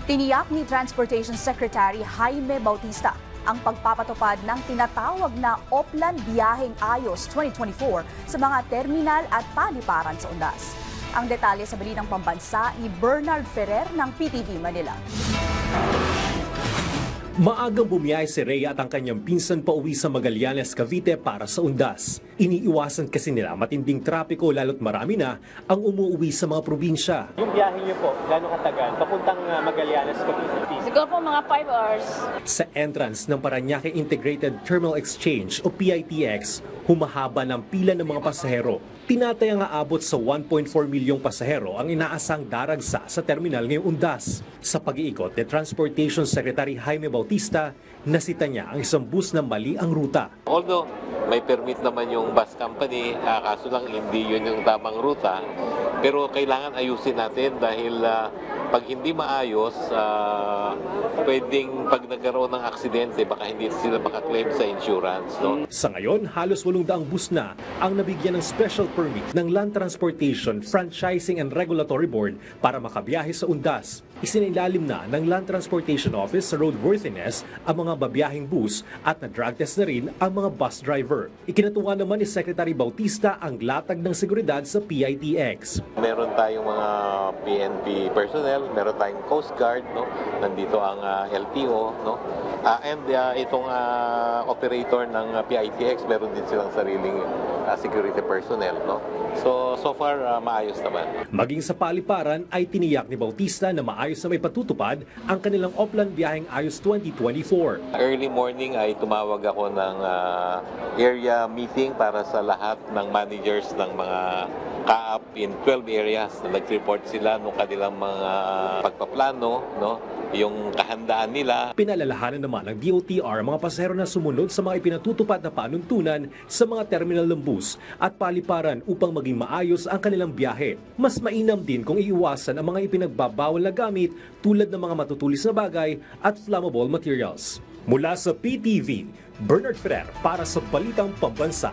Tiniyak ni Transportation Secretary Jaime Bautista ang pagpapatupad ng tinatawag na Oplan Biyaheng Ayos 2024 sa mga terminal at paliparan sa undas. Ang detalye sa balitang pambansa ni Bernard Ferrer ng PTV Manila. Maagang bumiyahe si Rhea at ang kanyang pinsan pauwi sa Magallanes, Cavite para sa undas. Iniiwasan kasi nila matinding trapiko lalo't marami na ang umuuwi sa mga probinsya. Yung biyahe niyo po, gano'ng katagal? Papuntang Magallanes, Cavite? Siguro po mga 5 hours. Sa entrance ng Parañaque Integrated Terminal Exchange o PITX, humahaba ng pila ng mga pasahero. Tinatayang aabot sa 1.4 milyong pasahero ang inaasang daragsa sa terminal ngayong undas. Sa pag-iikot ni Transportation Secretary Jaime Bautista, nasita niya ang isang bus na mali ang ruta. Although may permit naman yung bus company, kaso lang hindi yun yung tamang ruta. Pero kailangan ayusin natin dahil pag hindi maayos, pwedeng pag nagkaroon ng aksidente, baka hindi sila makaklaim sa insurance. No? Sa ngayon, halos 800 bus na ang nabigyan ng special permit ng Land Transportation Franchising and Regulatory Board para makabiyahe sa undas. Isinailalim na ng Land Transportation Office sa roadworthiness ang mga babiyahing bus at na-drug test na rin ang mga bus driver. Ikinatuwa naman ni Secretary Bautista ang latag ng seguridad sa PITX. Meron tayong mga PNP personnel, meron tayong Coast Guard, no? Nandito ang LTO, no? And itong operator ng PITX, meron din silang sariling security personnel, no? So far maayos naman. Maging sa paliparan ay tiniyak ni Bautista na maayos na may patutupad ang kanilang Oplan Biyaheng Ayos 2024. Early morning ay tumawag ako ng area meeting para sa lahat ng managers ng mga CAAP in 12 areas na nag-report sila ng kanilang mga pagpaplano, no? Yung kahandaan nila. Pinalalahanan naman ng DOTR mga pasahero na sumunod sa mga ipinatutupad na panuntunan sa mga terminal ng bus at paliparan upang maging maayos ang kanilang biyahe. Mas mainam din kung iiwasan ang mga ipinagbabawal na gamit tulad ng mga matutulis na bagay at flammable materials. Mula sa PTV, Bernard Ferrer para sa Balitang Pambansa.